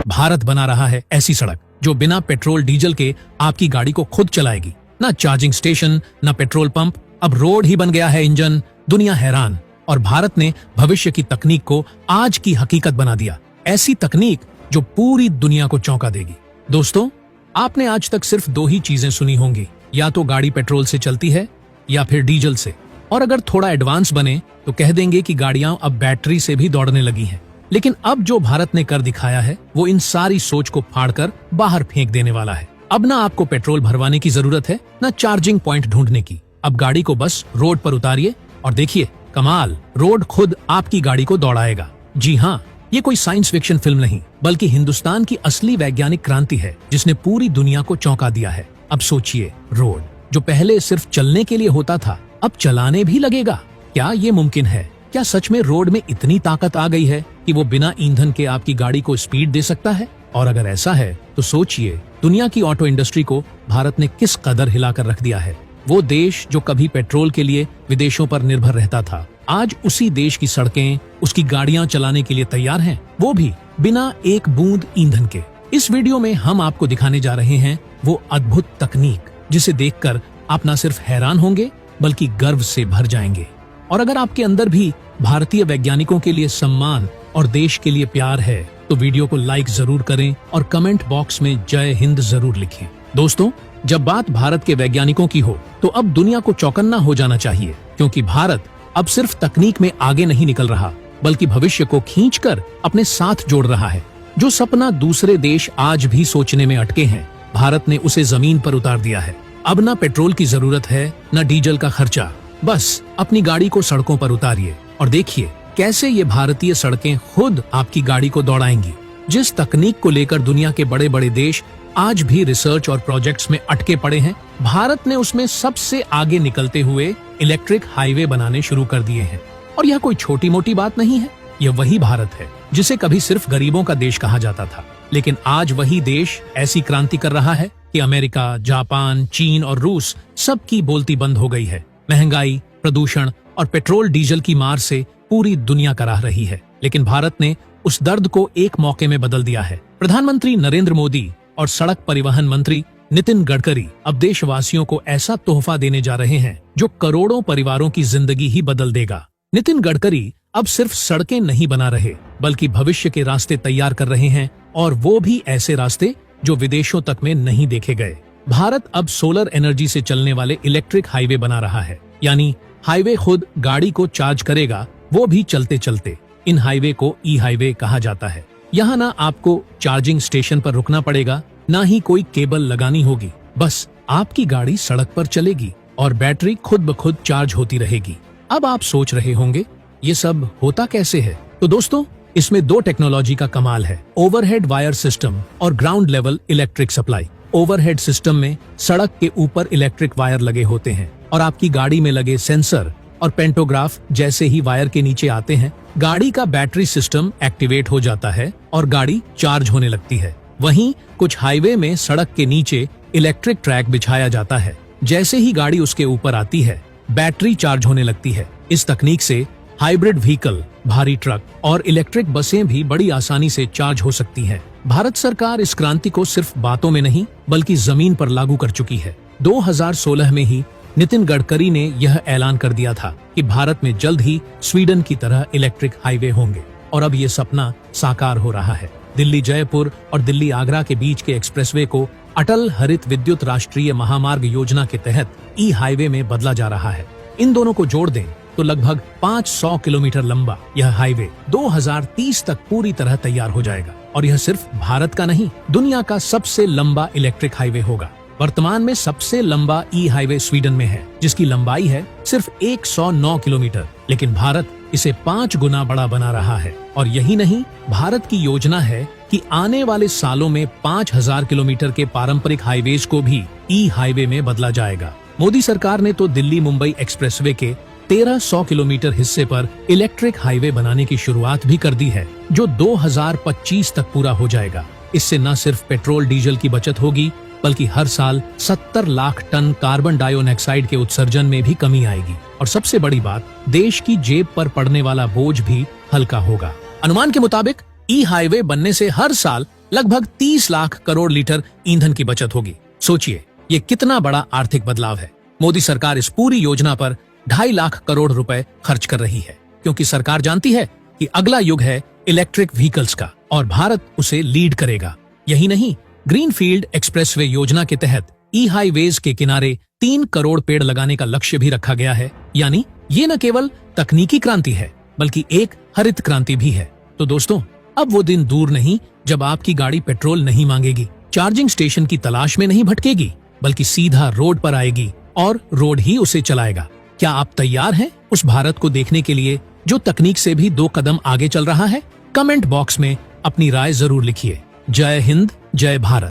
भारत बना रहा है ऐसी सड़क जो बिना पेट्रोल डीजल के आपकी गाड़ी को खुद चलाएगी। ना चार्जिंग स्टेशन, ना पेट्रोल पंप, अब रोड ही बन गया है इंजन। दुनिया हैरान, और भारत ने भविष्य की तकनीक को आज की हकीकत बना दिया। ऐसी तकनीक जो पूरी दुनिया को चौंका देगी। दोस्तों, आपने आज तक सिर्फ दो ही चीजें सुनी होंगी, या तो गाड़ी पेट्रोल से चलती है या फिर डीजल से, और अगर थोड़ा एडवांस बने तो कह देंगे कि गाड़ियां अब बैटरी से भी दौड़ने लगी हैं। लेकिन अब जो भारत ने कर दिखाया है वो इन सारी सोच को फाड़कर बाहर फेंक देने वाला है। अब ना आपको पेट्रोल भरवाने की जरूरत है, ना चार्जिंग पॉइंट ढूंढने की। अब गाड़ी को बस रोड पर उतारिए और देखिए कमाल, रोड खुद आपकी गाड़ी को दौड़ाएगा। जी हाँ, ये कोई साइंस फिक्शन फिल्म नहीं, बल्कि हिंदुस्तान की असली वैज्ञानिक क्रांति है जिसने पूरी दुनिया को चौंका दिया है। अब सोचिए, रोड जो पहले सिर्फ चलने के लिए होता था अब चलाने भी लगेगा। क्या ये मुमकिन है? क्या सच में रोड में इतनी ताकत आ गई है कि वो बिना ईंधन के आपकी गाड़ी को स्पीड दे सकता है? और अगर ऐसा है तो सोचिए दुनिया की ऑटो इंडस्ट्री को भारत ने किस कदर हिलाकर रख दिया है। वो देश जो कभी पेट्रोल के लिए विदेशों पर निर्भर रहता था, आज उसी देश की सड़कें, उसकी गाड़ियां चलाने के लिए तैयार हैं, वो भी बिना एक बूंद ईंधन के। इस वीडियो में हम आपको दिखाने जा रहे हैं वो अद्भुत तकनीक जिसे देखकर आप न सिर्फ हैरान होंगे बल्कि गर्व से भर जाएंगे। और अगर आपके अंदर भी भारतीय वैज्ञानिकों के लिए सम्मान और देश के लिए प्यार है तो वीडियो को लाइक जरूर करें और कमेंट बॉक्स में जय हिंद जरूर लिखें। दोस्तों, जब बात भारत के वैज्ञानिकों की हो तो अब दुनिया को चौकन्ना हो जाना चाहिए, क्योंकि भारत अब सिर्फ तकनीक में आगे नहीं निकल रहा बल्कि भविष्य को खींचकर अपने साथ जोड़ रहा है। जो सपना दूसरे देश आज भी सोचने में अटके हैं, भारत ने उसे जमीन पर उतार दिया है। अब ना पेट्रोल की जरूरत है, ना डीजल का खर्चा, बस अपनी गाड़ी को सड़कों पर उतारिए और देखिए कैसे ये भारतीय सड़कें खुद आपकी गाड़ी को दौड़ाएंगी। जिस तकनीक को लेकर दुनिया के बड़े बड़े देश आज भी रिसर्च और प्रोजेक्ट्स में अटके पड़े हैं, भारत ने उसमें सबसे आगे निकलते हुए इलेक्ट्रिक हाईवे बनाने शुरू कर दिए हैं। और यह कोई छोटी मोटी बात नहीं है, यह वही भारत है जिसे कभी सिर्फ गरीबों का देश कहा जाता था, लेकिन आज वही देश ऐसी क्रांति कर रहा है कि अमेरिका, जापान, चीन और रूस सबकी बोलती बंद हो गई है। महंगाई, प्रदूषण और पेट्रोल डीजल की मार से पूरी दुनिया कराह रही है, लेकिन भारत ने उस दर्द को एक मौके में बदल दिया है। प्रधानमंत्री नरेंद्र मोदी और सड़क परिवहन मंत्री नितिन गडकरी अब देशवासियों को ऐसा तोहफा देने जा रहे हैं जो करोड़ों परिवारों की जिंदगी ही बदल देगा। नितिन गडकरी अब सिर्फ सड़कें नहीं बना रहे बल्कि भविष्य के रास्ते तैयार कर रहे हैं, और वो भी ऐसे रास्ते जो विदेशों तक में नहीं देखे गए। भारत अब सोलर एनर्जी से चलने वाले इलेक्ट्रिक हाईवे बना रहा है, यानी हाईवे खुद गाड़ी को चार्ज करेगा, वो भी चलते चलते। इन हाईवे को ई हाईवे कहा जाता है। यहाँ ना आपको चार्जिंग स्टेशन पर रुकना पड़ेगा, ना ही कोई केबल लगानी होगी, बस आपकी गाड़ी सड़क पर चलेगी और बैटरी खुद ब खुद चार्ज होती रहेगी। अब आप सोच रहे होंगे ये सब होता कैसे है? तो दोस्तों, इसमें दो टेक्नोलॉजी का कमाल है, ओवरहेड वायर सिस्टम और ground level electric supply. Overhead system में सड़क के ऊपर इलेक्ट्रिक वायर लगे होते हैं और आपकी गाड़ी में लगे सेंसर और पेंटोग्राफ जैसे ही वायर के नीचे आते हैं, गाड़ी का बैटरी सिस्टम एक्टिवेट हो जाता है और गाड़ी चार्ज होने लगती है। वहीं कुछ हाईवे में सड़क के नीचे इलेक्ट्रिक ट्रैक बिछाया जाता है। जैसे ही गाड़ी उसके ऊपर आती है, बैटरी चार्ज होने लगती है। इस तकनीक से हाइब्रिड व्हीकल, भारी ट्रक और इलेक्ट्रिक बसें भी बड़ी आसानी से चार्ज हो सकती हैं। भारत सरकार इस क्रांति को सिर्फ बातों में नहीं बल्कि जमीन पर लागू कर चुकी है। 2016 में ही नितिन गडकरी ने यह ऐलान कर दिया था कि भारत में जल्द ही स्वीडन की तरह इलेक्ट्रिक हाईवे होंगे, और अब ये सपना साकार हो रहा है। दिल्ली जयपुर और दिल्ली आगरा के बीच के एक्सप्रेसवे को अटल हरित विद्युत राष्ट्रीय महामार्ग योजना के तहत ई हाईवे में बदला जा रहा है। इन दोनों को जोड़ दें तो लगभग 500 किलोमीटर लंबा यह हाईवे 2030 तक पूरी तरह तैयार हो जाएगा, और यह सिर्फ भारत का नहीं, दुनिया का सबसे लंबा इलेक्ट्रिक हाईवे होगा। वर्तमान में सबसे लंबा ई हाईवे स्वीडन में है, जिसकी लंबाई है सिर्फ 109 किलोमीटर, लेकिन भारत इसे 5 गुना बड़ा बना रहा है। और यही नहीं, भारत की योजना है कि आने वाले सालों में 5000 किलोमीटर के पारंपरिक हाईवेज को भी ई हाईवे में बदला जाएगा। मोदी सरकार ने तो दिल्ली मुंबई एक्सप्रेसवे के 1300 किलोमीटर हिस्से पर इलेक्ट्रिक हाईवे बनाने की शुरुआत भी कर दी है, जो 2025 तक पूरा हो जाएगा। इससे न सिर्फ पेट्रोल डीजल की बचत होगी बल्कि हर साल 70 लाख टन कार्बन डाइऑक्साइड के उत्सर्जन में भी कमी आएगी, और सबसे बड़ी बात, देश की जेब पर पड़ने वाला बोझ भी हल्का होगा। अनुमान के मुताबिक ई हाईवे बनने से हर साल लगभग 30 लाख करोड़ लीटर ईंधन की बचत होगी। सोचिए ये कितना बड़ा आर्थिक बदलाव है। मोदी सरकार इस पूरी योजना पर 2.5 लाख करोड़ रुपए खर्च कर रही है, क्योंकि सरकार जानती है कि अगला युग है इलेक्ट्रिक व्हीकल्स का और भारत उसे लीड करेगा। यही नहीं, ग्रीनफील्ड एक्सप्रेसवे योजना के तहत ई हाईवेज के किनारे 3 करोड़ पेड़ लगाने का लक्ष्य भी रखा गया है। यानी ये न केवल तकनीकी क्रांति है बल्कि एक हरित क्रांति भी है। तो दोस्तों, अब वो दिन दूर नहीं जब आपकी गाड़ी पेट्रोल नहीं मांगेगी, चार्जिंग स्टेशन की तलाश में नहीं भटकेगी, बल्कि सीधा रोड पर आएगी और रोड ही उसे चलाएगा। क्या आप तैयार हैं उस भारत को देखने के लिए जो तकनीक से भी 2 कदम आगे चल रहा है? कमेंट बॉक्स में अपनी राय जरूर लिखिए। जय हिंद, जय भारत।